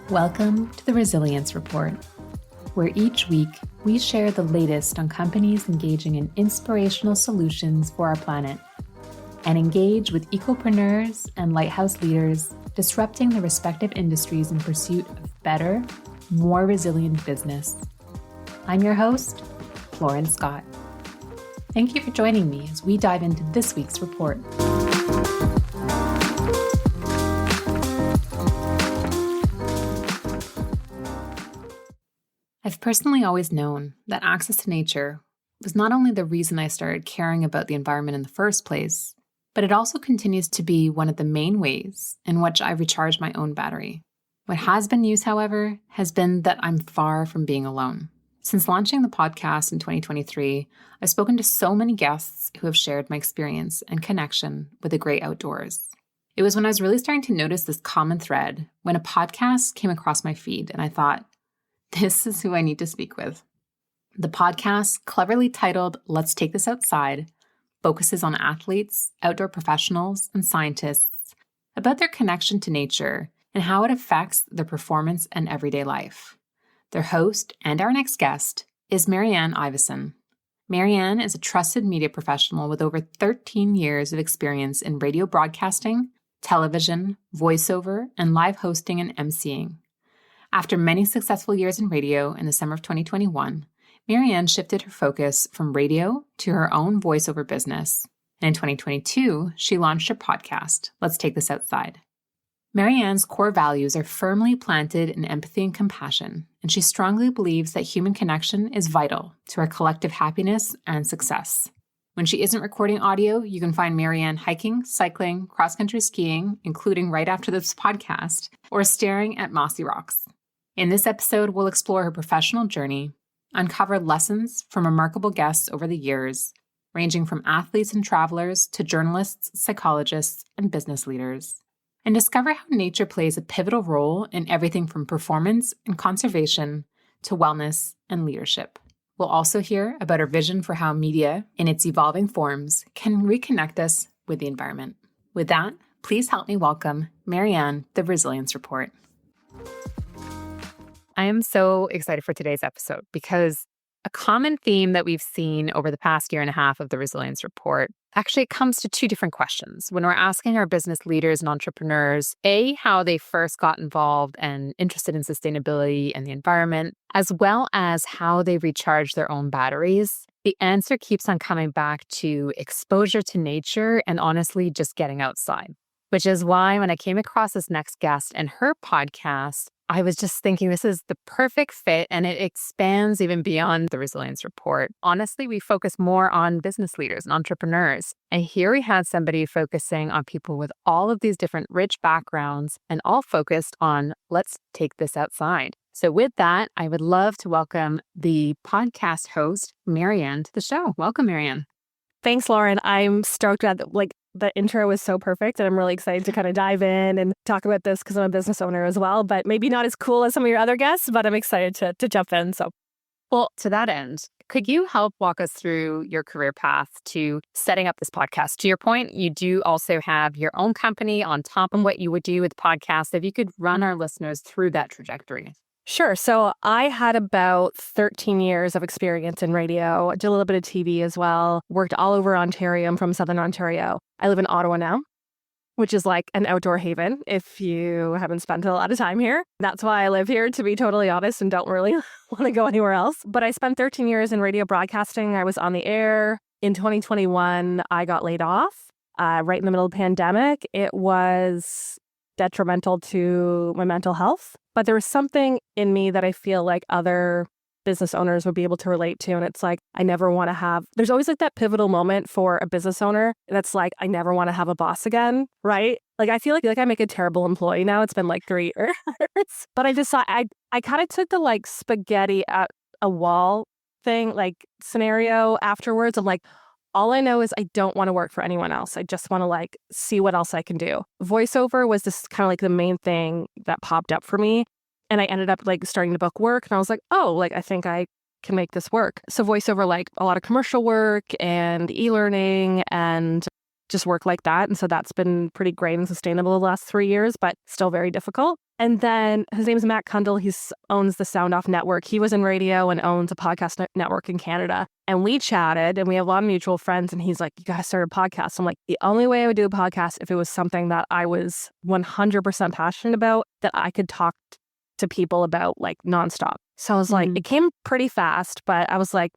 Welcome to the Resilience Report, where each week we share the latest on companies engaging in inspirational solutions for our planet and engage with ecopreneurs and lighthouse leaders disrupting their respective industries in pursuit of better, more resilient business. I'm your host, Lauren Scott. Thank you for joining me as we dive into this week's report. I've personally always known that access to nature was not only the reason I started caring about the environment in the first place, but it also continues to be one of the main ways in which I recharge my own battery. What has been news, however, has been that I'm far from being alone. Since launching the podcast in 2023, I've spoken to so many guests who have shared my experience and connection with the great outdoors. It was when I was really starting to notice this common thread when a podcast came across my feed, and I thought, this is who I need to speak with. The podcast, cleverly titled Let's Take This Outside, focuses on athletes, outdoor professionals, and scientists about their connection to nature and how it affects their performance and everyday life. Their host and our next guest is Anne Ivison. Anne is a trusted media professional with over 13 years of experience in radio broadcasting, television, voiceover, and live hosting and emceeing. After many successful years in radio in the summer of 2021, Anne shifted her focus from radio to her own voiceover business. And in 2022, she launched her podcast, Let's Take This Outside. Anne's core values are firmly planted in empathy and compassion, and she strongly believes that human connection is vital to our collective happiness and success. When she isn't recording audio, you can find Anne hiking, cycling, cross-country skiing, including right after this podcast, or staring at mossy rocks. In this episode, we'll explore her professional journey, uncover lessons from remarkable guests over the years, ranging from athletes and travelers to journalists, psychologists, and business leaders, and discover how nature plays a pivotal role in everything from performance and conservation to wellness and leadership. We'll also hear about her vision for how media, in its evolving forms, can reconnect us with the environment. With that, please help me welcome Anne, the Resilience Report. I am so excited for today's episode because a common theme that we've seen over the past year and a half of the Resilience Report actually comes to two different questions. When we're asking our business leaders and entrepreneurs, A, how they first got involved and interested in sustainability and the environment, as well as how they recharge their own batteries, the answer keeps on coming back to exposure to nature and honestly just getting outside. Which is why when I came across this next guest and her podcast, I was just thinking this is the perfect fit and it expands even beyond the Resilience Report. Honestly, we focus more on business leaders and entrepreneurs. And here we had somebody focusing on people with all of these different rich backgrounds and all focused on let's take this outside. So with that, I would love to welcome the podcast host, Anne, to the show. Welcome, Anne. Thanks, Lauren. I'm stoked that the intro was so perfect and I'm really excited to kind of dive in and talk about this because I'm a business owner as well, but maybe not as cool as some of your other guests, but I'm excited to jump in. So, well, to that end, could you help walk us through your career path to setting up this podcast? To your point, you do also have your own company on top of what you would do with podcasts. If you could run our listeners through that trajectory. Sure. So I had about 13 years of experience in radio, did a little bit of TV as well, worked all over Ontario. I'm from Southern Ontario. I live in Ottawa now, which is like an outdoor haven if you haven't spent a lot of time here. That's why I live here, to be totally honest, and don't really want to go anywhere else. But I spent 13 years in radio broadcasting. I was on the air. In 2021, I got laid off right in the middle of the pandemic. It was detrimental to my mental health. But there was something in me that I feel like other business owners would be able to relate to. And it's like, I never want to have, there's always like that pivotal moment for a business owner that's like, I never want to have a boss again, right? Like, I feel like I make a terrible employee now. It's been like 3 years. But I decided, I kind of took the like spaghetti at a wall thing, like scenario afterwards. I'm like, all I know is I don't want to work for anyone else. I just want to like see what else I can do. Voiceover was this kind of like the main thing that popped up for me. And I ended up like starting to book work and I was like, oh, like I think I can make this work. So voiceover, like a lot of commercial work and e-learning and just work like that. And so that's been pretty great and sustainable the last 3 years, but still very difficult. And then his name is Matt Kundle. He owns the Sound Off Network. He was in radio and owns a podcast network in Canada. And we chatted and we have a lot of mutual friends. And he's like, you got to start a podcast. I'm like, the only way I would do a podcast if it was something that I was 100% passionate about, that I could talk to people about like nonstop. So I was like, it came pretty fast, but I was like,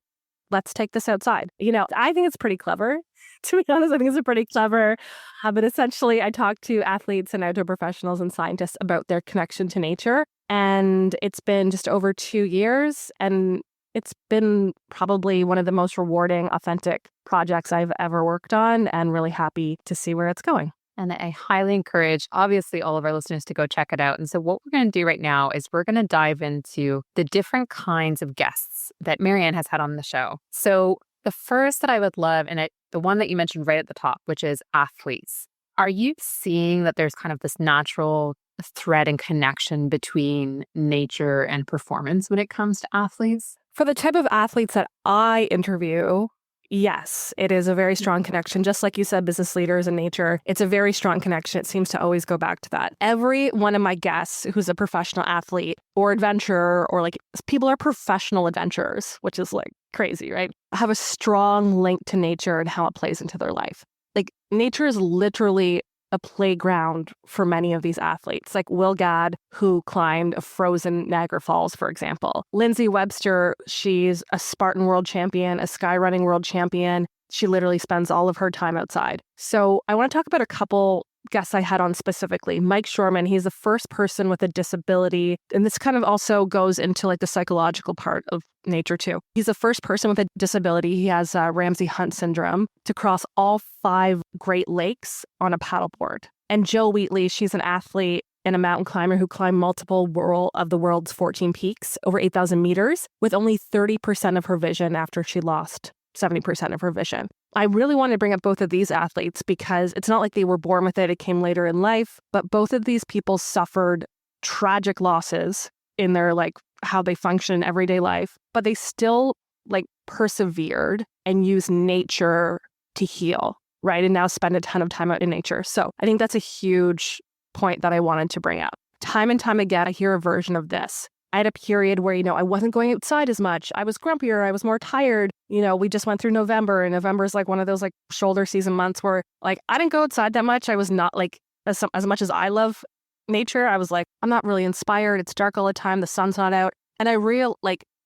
let's take this outside. I think it's pretty clever. To be honest, I think it's pretty clever. But essentially, I talk to athletes and outdoor professionals and scientists about their connection to nature. And it's been just over 2 years. And it's been probably one of the most rewarding, authentic projects I've ever worked on, and really happy to see where it's going. And I highly encourage, obviously, all of our listeners to go check it out. And so what we're going to do right now is we're going to dive into the different kinds of guests that Marianne has had on the show. So the first that I would love, and the one that you mentioned right at the top, which is athletes. Are you seeing that there's kind of this natural thread and connection between nature and performance when it comes to athletes? For the type of athletes that I interview, yes, it is a very strong connection. Just like you said, business leaders and nature, it's a very strong connection. It seems to always go back to that. Every one of my guests who's a professional athlete or adventurer, or like people are professional adventurers, which is like crazy, right? Have a strong link to nature and how it plays into their life. Like nature is literally a playground for many of these athletes, like Will Gadd, who climbed a frozen Niagara Falls, for example. Lindsay Webster, she's a Spartan world champion, a skyrunning world champion. She literally spends all of her time outside. So I want to talk about a couple guests I had on specifically. Mike Shorman, he's the first person with a disability. And this kind of also goes into like the psychological part of nature too. He's the first person with a disability. He has Ramsay Hunt syndrome to cross all 5 Great Lakes on a paddleboard. And Jill Wheatley, she's an athlete and a mountain climber who climbed multiple of the world's 14 peaks, over 8,000 meters, with only 30% of her vision after she lost 70% of her vision. I really wanted to bring up both of these athletes because it's not like they were born with it. It came later in life, but both of these people suffered tragic losses in their like how they function in everyday life, but they still like persevered and used nature to heal, right? And now spend a ton of time out in nature. So I think that's a huge point that I wanted to bring up. Time and time again, I hear a version of this. I had a period where, I wasn't going outside as much. I was grumpier. I was more tired. We just went through November, and November is like one of those like shoulder season months where like I didn't go outside that much. I was not like, as much as I love nature, I was like, I'm not really inspired. It's dark all the time. The sun's not out. And I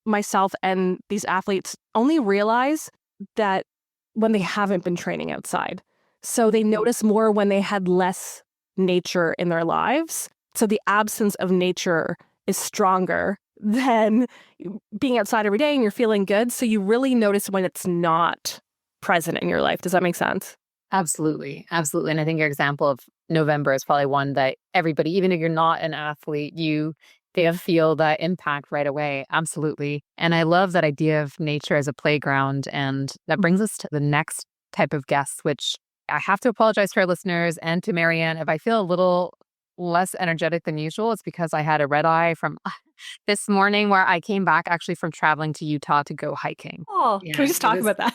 myself and these athletes only realize that when they haven't been training outside. So they notice more when they had less nature in their lives. So the absence of nature is stronger than being outside every day and you're feeling good. So you really notice when it's not present in your life. Does that make sense? Absolutely. Absolutely. And I think your example of November is probably one that everybody, even if you're not an athlete, they feel that impact right away. Absolutely. And I love that idea of nature as a playground. And that brings us to the next type of guests, which I have to apologize to our listeners and to Marianne if I feel a little less energetic than usual. It's because I had a red eye from this morning where I came back actually from traveling to Utah to go hiking. Oh, yeah, can we just talk about that?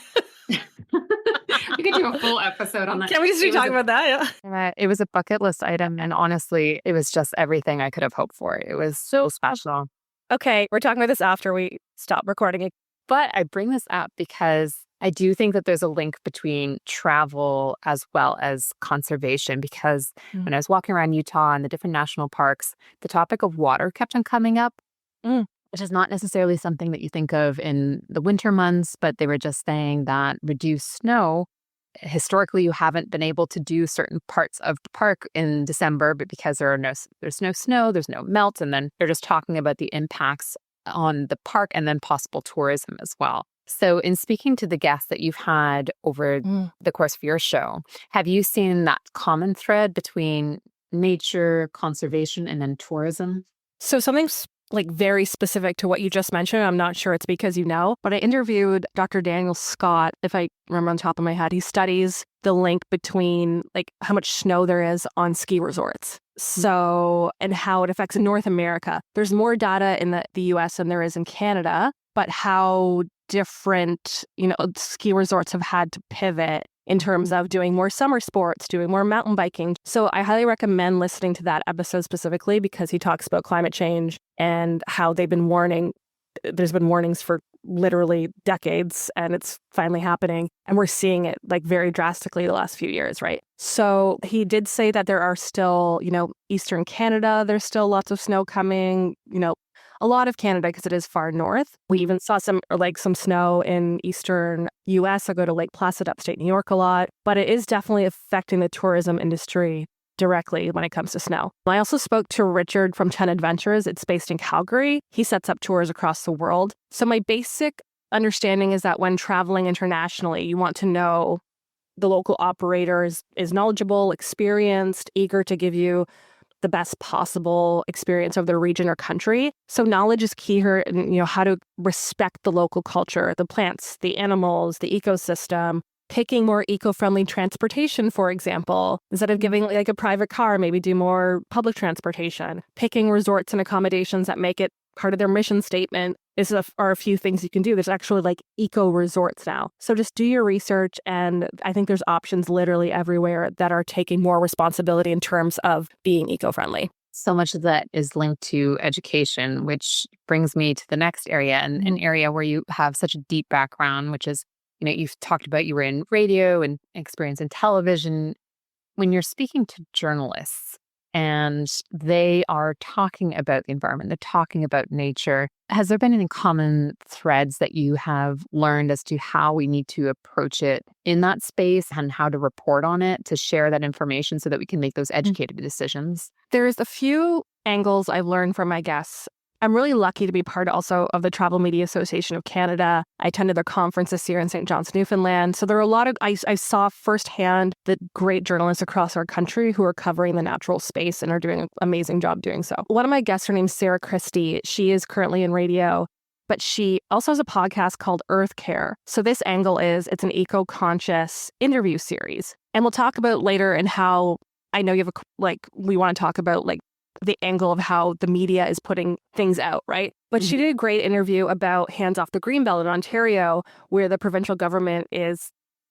We could do a full episode on that. Can we just talk about that? Yeah. It was a bucket list item. And honestly, it was just everything I could have hoped for. It was so special. Okay, we're talking about this after we stop recording it. But I bring this up because I do think that there's a link between travel as well as conservation, because when I was walking around Utah and the different national parks, the topic of water kept on coming up, which is not necessarily something that you think of in the winter months, but they were just saying that reduced snow, historically, you haven't been able to do certain parts of the park in December, but because there's no snow, there's no melt, and then they're just talking about the impacts on the park and then possible tourism as well. So in speaking to the guests that you've had over the course of your show, have you seen that common thread between nature, conservation, and then tourism? So something's like very specific to what you just mentioned. I'm not sure it's because but I interviewed Dr. Daniel Scott, if I remember on top of my head. He studies the link between like how much snow there is on ski resorts. So, and how it affects North America. There's more data in the US than there is in Canada, but how different, ski resorts have had to pivot in terms of doing more summer sports, doing more mountain biking. So I highly recommend listening to that episode specifically because he talks about climate change and how they've been warning. There's been warnings for literally decades, and it's finally happening. And we're seeing it like very drastically the last few years, right? So he did say that there are still, Eastern Canada, there's still lots of snow coming, a lot of Canada because it is far north. We even saw some snow in eastern US. I go to Lake Placid, upstate New York a lot, but it is definitely affecting the tourism industry directly when it comes to snow. I also spoke to Richard from 10 Adventures. It's based in Calgary. He sets up tours across the world. So my basic understanding is that when traveling internationally, you want to know the local operator is knowledgeable, experienced, eager to give you the best possible experience of their region or country. So knowledge is key here, and how to respect the local culture, the plants, the animals, the ecosystem. Picking more eco-friendly transportation, for example, instead of giving like a private car, maybe do more public transportation. Picking resorts and accommodations that make it part of their mission statement are a few things you can do. There's actually like eco resorts now. So just do your research, and I think there's options literally everywhere that are taking more responsibility in terms of being eco-friendly. So much of that is linked to education, which brings me to the next area, and an area where you have such a deep background, which is you've talked about you were in radio and experience in television. When you're speaking to journalists and they are talking about the environment, they're talking about nature, has there been any common threads that you have learned as to how we need to approach it in that space and how to report on it to share that information so that we can make those educated decisions? There's a few angles I've learned from my guests. I'm really lucky to be part also of the Travel Media Association of Canada. I attended their conference this year in St. John's, Newfoundland. So there are a lot of, I saw firsthand the great journalists across our country who are covering the natural space and are doing an amazing job doing so. One of my guests, her name's Sarah Christie. She is currently in radio, but she also has a podcast called Earth Care. So this angle it's an eco-conscious interview series. And we'll talk about later and how I know you have we want to talk about the angle of how the media is putting things out, right? But she did a great interview about Hands Off the Greenbelt in Ontario, where the provincial government is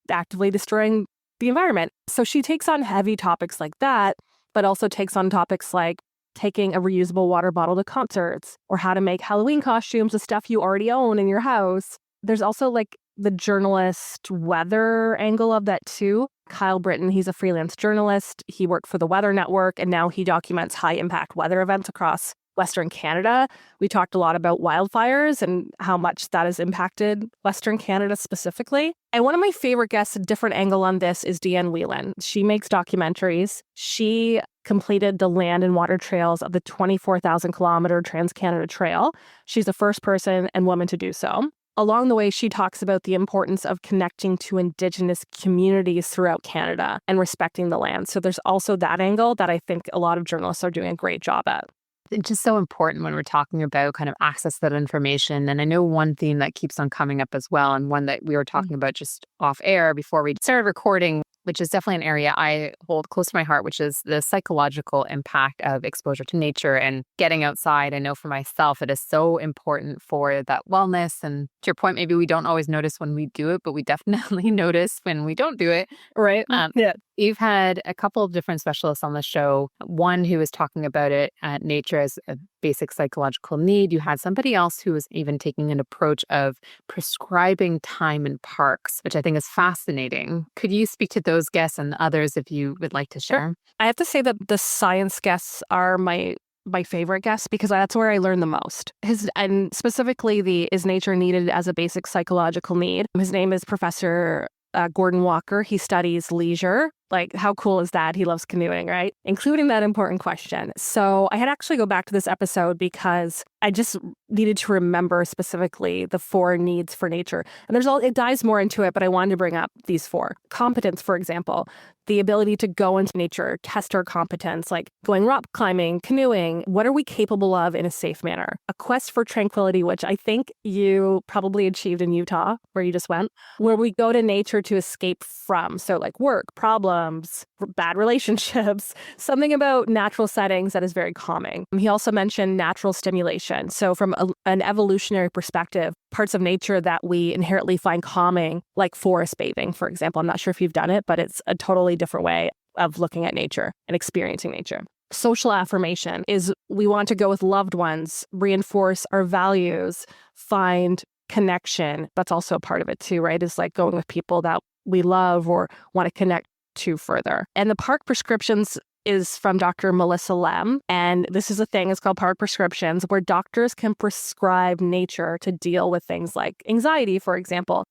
actively destroying the environment. So she takes on heavy topics like that, but also takes on topics like taking a reusable water bottle to concerts, or how to make Halloween costumes with stuff you already own in your house. There's also the journalist weather angle of that too. Kyle Britton, he's a freelance journalist. He worked for the Weather Network, and now he documents high-impact weather events across Western Canada. We talked a lot about wildfires and how much that has impacted Western Canada specifically. And one of my favorite guests, a different angle on this, is Deanne Whelan. She makes documentaries. She completed the land and water trails of the 24,000-kilometer Trans-Canada Trail. She's the first person and woman to do so. Along the way, she talks about the importance of connecting to Indigenous communities throughout Canada and respecting the land. So there's also that angle that I think a lot of journalists are doing a great job at. It's just so important when we're talking about kind of access to that information. And I know one theme that keeps on coming up as well, and one that we were talking about just off air before we started recording, which is definitely an area I hold close to my heart, which is the psychological impact of exposure to nature and getting outside. I know for myself, it is so important for that wellness. And to your point, maybe we don't always notice when we do it, but we definitely notice when we don't do it. Right. Yeah. You've had a couple of different specialists on the show. One who was talking about it at nature as a basic psychological need. You had somebody else who was even taking an approach of prescribing time in parks, which I think is fascinating. Could you speak to those guests and others if you would like to share? Sure. I have to say that the science guests are my favorite guests because that's where I learn the most. And specifically is nature needed as a basic psychological need? His name is Professor Gordon Walker. He studies leisure. How cool is that? He loves canoeing, right? Including that important question. So I had to actually go back to this episode because I just needed to remember specifically the 4 needs for nature. And it dives more into it, but I wanted to bring up these 4. Competence, for example, the ability to go into nature, test our competence, like going rock climbing, canoeing. What are we capable of in a safe manner? A quest for tranquility, which I think you probably achieved in Utah, where you just went, where we go to nature to escape from. So work, problems, problems, bad relationships, something about natural settings that is very calming. He also mentioned natural stimulation. So from an evolutionary perspective, parts of nature that we inherently find calming, like forest bathing, for example. I'm not sure if you've done it, but it's a totally different way of looking at nature and experiencing nature. Social affirmation is we want to go with loved ones, reinforce our values, find connection. That's also a part of it too, right? Is like going with people that we love or want to connect to further. And the park prescriptions is from Dr. Melissa Lem. And this is a thing, it's called park prescriptions, where doctors can prescribe nature to deal with things like anxiety, for example.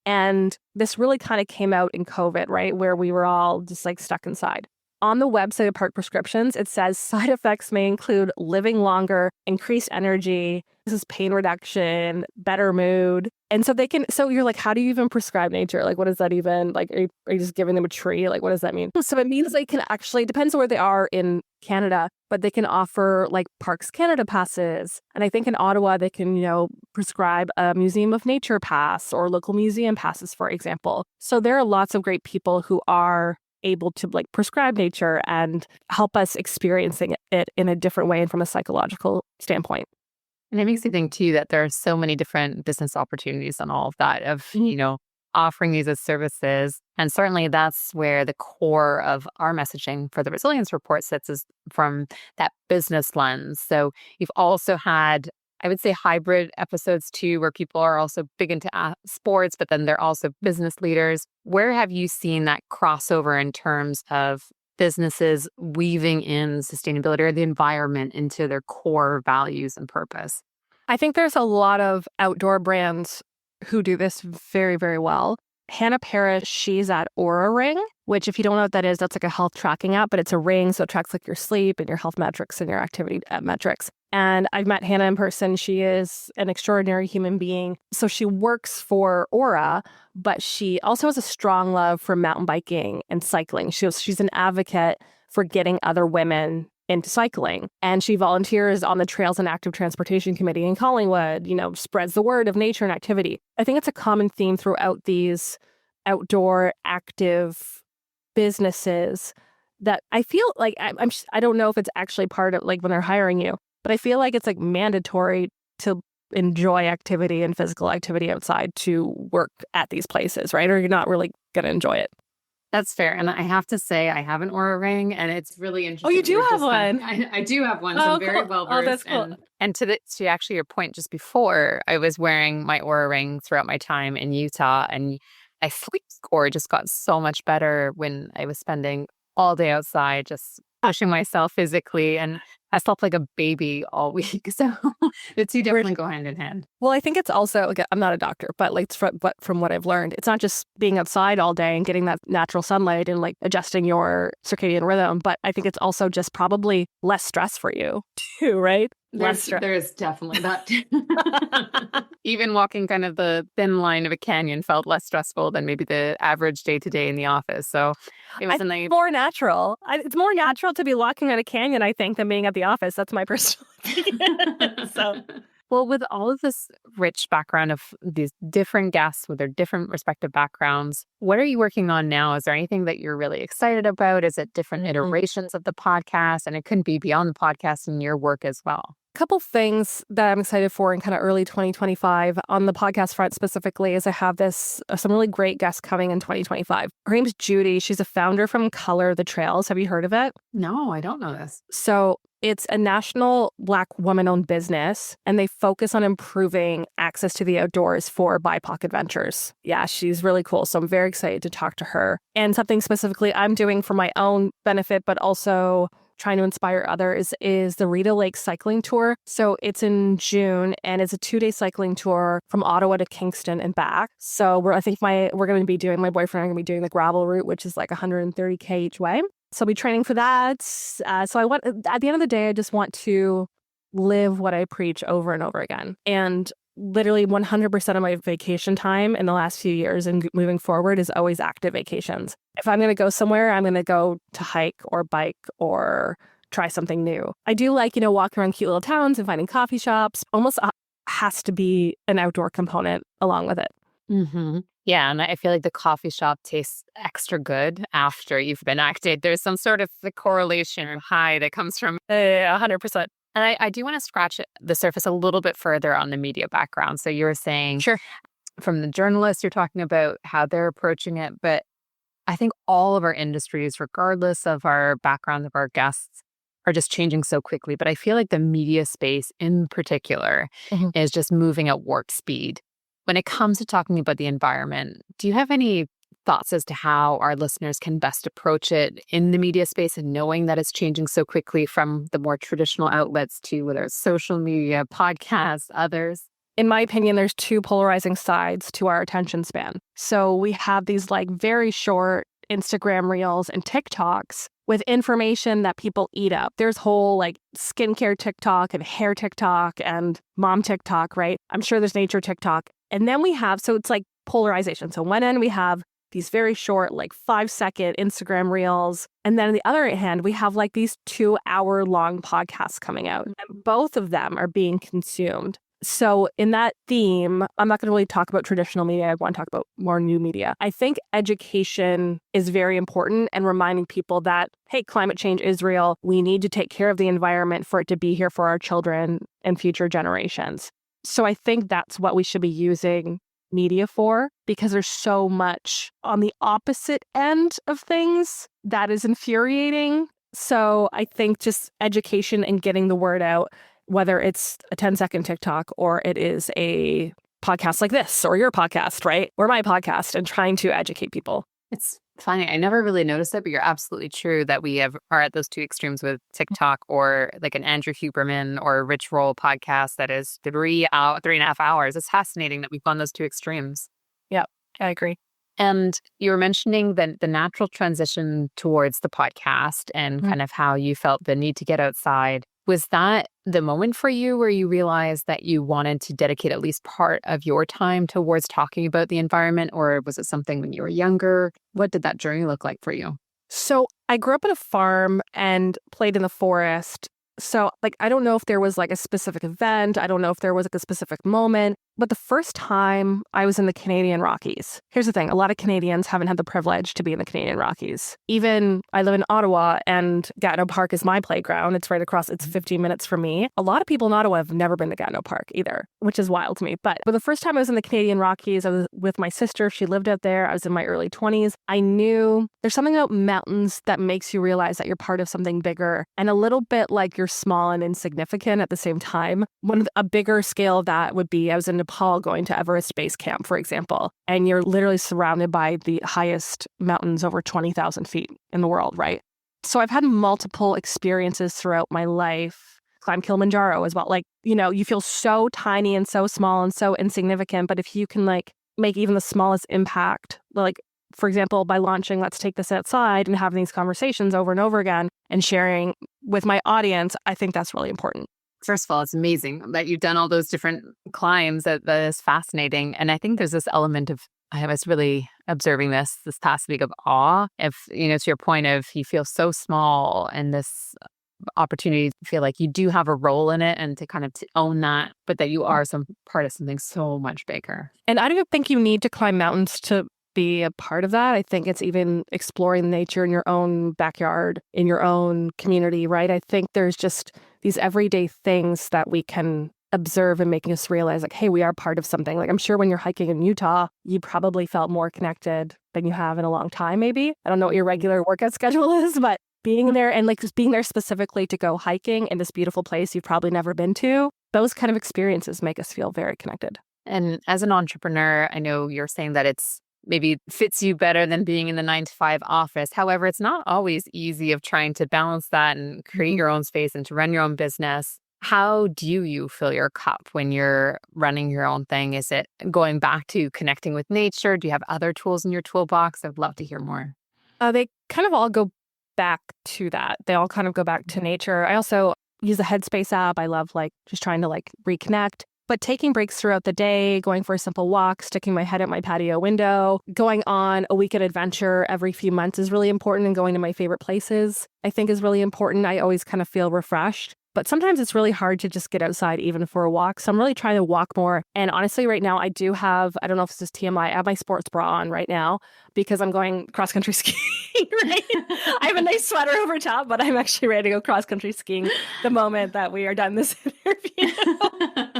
And this really kind of came out in COVID, right? Where we were all just like stuck inside. On the website of Park Prescriptions, it says side effects may include living longer, increased energy, this is pain reduction, better mood. And so you're like, how do you even prescribe nature? Like, what does that even, like, are you just giving them a tree? Like, what does that mean? So it means they can actually, depends on where they are in Canada, but they can offer like Parks Canada passes. And I think in Ottawa, they can, prescribe a Museum of Nature pass or local museum passes, for example. So there are lots of great people who are able to like prescribe nature and help us experiencing it in a different way and from a psychological standpoint. And it makes me think too that there are so many different business opportunities on all of that of, offering these as services. And certainly that's where the core of our messaging for the resilience report sits, is from that business lens. So you've also had, I would say, hybrid episodes too, where people are also big into sports, but then they're also business leaders. Where have you seen that crossover in terms of businesses weaving in sustainability or the environment into their core values and purpose? I think there's a lot of outdoor brands who do this very, very well. Hannah Parrish, she's at Aura Ring, which if you don't know what that is, that's like a health tracking app, but it's a ring, so it tracks like your sleep and your health metrics and your activity metrics. And I've met Hannah in person. She is an extraordinary human being. So she works for Aura, but she also has a strong love for mountain biking and cycling. She's an advocate for getting other women into cycling. And she volunteers on the Trails and Active Transportation Committee in Collingwood, spreads the word of nature and activity. I think it's a common theme throughout these outdoor active businesses that I feel like I don't know if it's actually part of like when they're hiring you, but I feel like it's like mandatory to enjoy activity and physical activity outside to work at these places, right? Or you're not really going to enjoy it. That's fair. And I have to say, I have an Aura ring, and it's really interesting. Oh, you do have one? I do have one, so I'm very well versed. Oh, that's cool. And to actually your point just before, I was wearing my Aura ring throughout my time in Utah, and my sleep score just got so much better when I was spending all day outside, just pushing myself physically. And I slept like a baby all week. So the two definitely go hand in hand. Well, I think it's also, like, I'm not a doctor, but like from what I've learned, it's not just being outside all day and getting that natural sunlight and like adjusting your circadian rhythm, but I think it's also just probably less stress for you too, right? There's definitely that. Even walking kind of the thin line of a canyon felt less stressful than maybe the average day-to-day in the office. So it was more natural. It's more natural to be walking on a canyon, I think, than being at the office. That's my personal opinion. Well, with all of this rich background of these different guests with their different respective backgrounds, what are you working on now? Is there anything that you're really excited about? Is it different iterations of the podcast? And it couldn't be beyond the podcast and your work as well. Couple things that I'm excited for in kind of early 2025 on the podcast front specifically is I have some really great guests coming in 2025. Her name's Judy. She's a founder from Color the Trails. Have you heard of it? No, I don't know this. So it's a national Black woman-owned business, and they focus on improving access to the outdoors for BIPOC adventurers. Yeah, she's really cool. So I'm very excited to talk to her. And something specifically I'm doing for my own benefit, but also trying to inspire others is the Rita Lake cycling tour. So it's in June, and it's a 2-day cycling tour from Ottawa to Kingston and back. So we're going to be doing, my boyfriend and I are going to be doing the gravel route, which is like 130K each way. So I'll be training for that. So at the end of the day, I just want to live what I preach over and over again. And literally 100% of my vacation time in the last few years and moving forward is always active vacations. If I'm going to go somewhere, I'm going to go to hike or bike or try something new. I do like, walking around cute little towns and finding coffee shops. Almost has to be an outdoor component along with it. Mm-hmm. Yeah, and I feel like the coffee shop tastes extra good after you've been acted. There's some sort of the correlation or high that comes from 100%. and I do want to scratch the surface a little bit further on the media background. So you were saying Sure. from the journalists, you're talking about how they're approaching it, but I think all of our industries, regardless of our background of our guests, are just changing so quickly. But I feel like the media space in particular Mhm. is just moving at warp speed. When it comes to talking about the environment, do you have any thoughts as to how our listeners can best approach it in the media space and knowing that it's changing so quickly from the more traditional outlets to whether it's social media, podcasts, others? In my opinion, there's two polarizing sides to our attention span. So we have these like very short Instagram reels and TikToks with information that people eat up. There's whole like skincare TikTok and hair TikTok and mom TikTok, right? I'm sure there's nature TikTok. And then we have, so it's like polarization. So one end we have these very short, like 5-second Instagram reels. And then on the other hand, we have like these 2-hour long podcasts coming out. And both of them are being consumed. So in that theme, I'm not going to really talk about traditional media. I want to talk about more new media. I think education is very important and reminding people that, hey, climate change is real. We need to take care of the environment for it to be here for our children and future generations. So I think that's what we should be using media for, because there's so much on the opposite end of things that is infuriating. So I think just education and getting the word out, whether it's a 10-second TikTok or it is a podcast like this or your podcast, right? Or my podcast, and trying to educate people. It's funny. I never really noticed it, but you're absolutely true that are at those two extremes with TikTok or like an Andrew Huberman or a Rich Roll podcast that is 3.5 hours. It's fascinating that we've gone those two extremes. Yeah, I agree. And you were mentioning the natural transition towards the podcast and kind of how you felt the need to get outside. Was that the moment for you where you realized that you wanted to dedicate at least part of your time towards talking about the environment, or was it something when you were younger? What did that journey look like for you? So I grew up on a farm and played in the forest. So like, I don't know if there was like a specific event. I don't know if there was like a specific moment. But the first time I was in the Canadian Rockies, here's the thing. A lot of Canadians haven't had the privilege to be in the Canadian Rockies. Even I live in Ottawa and Gatineau Park is my playground. It's right across. It's 15 minutes from me. A lot of people in Ottawa have never been to Gatineau Park either, which is wild to me. But the first time I was in the Canadian Rockies, I was with my sister. She lived out there. I was in my early 20s. I knew there's something about mountains that makes you realize that you're part of something bigger and a little bit like you're small and insignificant at the same time. A bigger scale of that would be I was in Nepal going to Everest Base Camp, for example, and you're literally surrounded by the highest mountains over 20,000 feet in the world, right? So I've had multiple experiences throughout my life. Climb Kilimanjaro as well. Like, you feel so tiny and so small and so insignificant, but if you can like make even the smallest impact, like for example, by launching Let's Take This Outside and having these conversations over and over again and sharing with my audience, I think that's really important. First of all, it's amazing that you've done all those different climbs. That is fascinating. And I think there's this element of, I was really observing this past week, of awe. If, to your point of you feel so small and this opportunity to feel like you do have a role in it and to kind of own that, but that you are some part of something so much bigger. And I don't think you need to climb mountains to be a part of that. I think it's even exploring nature in your own backyard, in your own community, right? I think there's just these everyday things that we can observe and making us realize like, hey, we are part of something. Like I'm sure when you're hiking in Utah, you probably felt more connected than you have in a long time, maybe. I don't know what your regular workout schedule is, but being there and like just being there specifically to go hiking in this beautiful place you've probably never been to, those kind of experiences make us feel very connected. And as an entrepreneur, I know you're saying that it's maybe fits you better than being in the 9-to-5 office. However, it's not always easy of trying to balance that and create your own space and to run your own business. How do you fill your cup when you're running your own thing? Is it going back to connecting with nature? Do you have other tools in your toolbox? I'd love to hear more. They kind of all go back to that. They all kind of go back to nature. I also use the Headspace app. I love like just trying to like reconnect. But taking breaks throughout the day, going for a simple walk, sticking my head at my patio window, going on a weekend adventure every few months is really important, and going to my favorite places, I think, is really important. I always kind of feel refreshed. But sometimes it's really hard to just get outside even for a walk. So I'm really trying to walk more. And honestly, right now I do have, I don't know if this is TMI, I have my sports bra on right now because I'm going cross-country skiing, right? I have a nice sweater over top, but I'm actually ready to go cross-country skiing the moment that we are done this interview.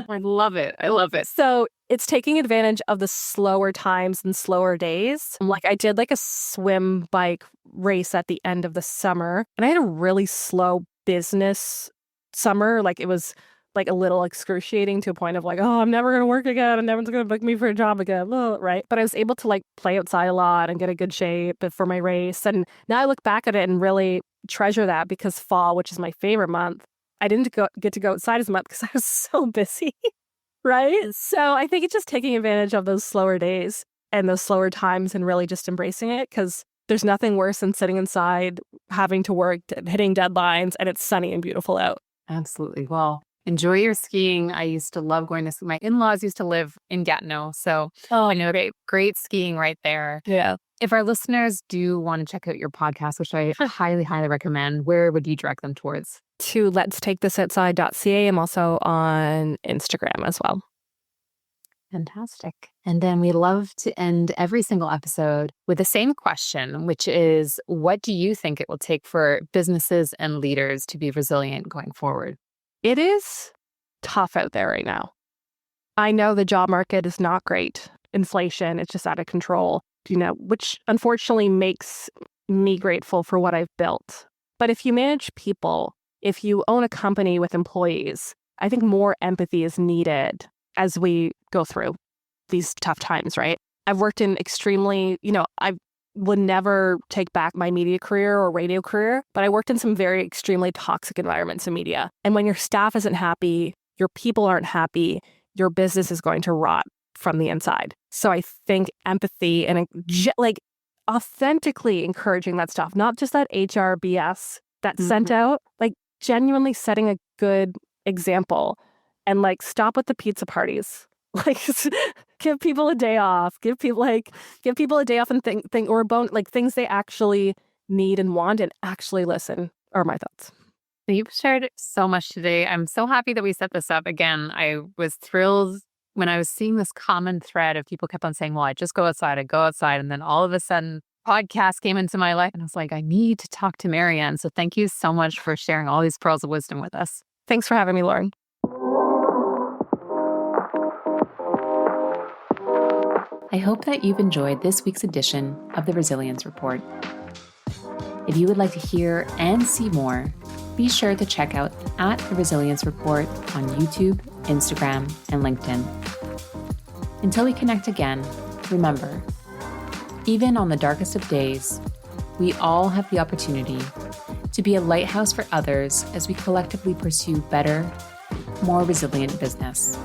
I love it. I love it. So it's taking advantage of the slower times and slower days. Like I did like a swim bike race at the end of the summer, and I had a really slow business summer. Like it was like a little excruciating to a point of like, oh, I'm never going to work again. And no one's going to book me for a job again. Right. But I was able to like play outside a lot and get a good shape for my race. And now I look back at it and really treasure that because fall, which is my favorite month, I didn't get to go outside as much because I was so busy. Right. So I think it's just taking advantage of those slower days and those slower times and really just embracing it, because there's nothing worse than sitting inside, having to work, hitting deadlines, and it's sunny and beautiful out. Absolutely. Well, enjoy your skiing. I used to love going to ski. My in-laws used to live in Gatineau. So I know great skiing right there. Yeah. If our listeners do want to check out your podcast, which I highly, highly recommend, where would you direct them towards? To letstakethisoutside.ca. I'm also on Instagram as well. Fantastic. And then we love to end every single episode with the same question, which is, what do you think it will take for businesses and leaders to be resilient going forward? It is tough out there right now. I know the job market is not great. Inflation, it's just out of control, which unfortunately makes me grateful for what I've built. But if you manage people, if you own a company with employees, I think more empathy is needed as we go through these tough times, right? I've worked in extremely, I would never take back my media career or radio career, but I worked in some very extremely toxic environments in media. And when your staff isn't happy, your people aren't happy, your business is going to rot from the inside. So I think empathy and like authentically encouraging that stuff, not just that HR BS that's sent out, like genuinely setting a good example and like stop with the pizza parties. Like give people a day off, give people a day off and think or things they actually need and want and actually listen are my thoughts. You've shared so much today. I'm so happy that we set this up. Again, I was thrilled when I was seeing this common thread of people kept on saying, well, I just go outside. And then all of a sudden podcast came into my life and I was like, I need to talk to Marianne. So thank you so much for sharing all these pearls of wisdom with us. Thanks for having me, Lauren. I hope that you've enjoyed this week's edition of the Resilience Report. If you would like to hear and see more, be sure to check out @The Resilience Report on YouTube, Instagram, and LinkedIn. Until we connect again, remember, even on the darkest of days, we all have the opportunity to be a lighthouse for others as we collectively pursue better, more resilient business.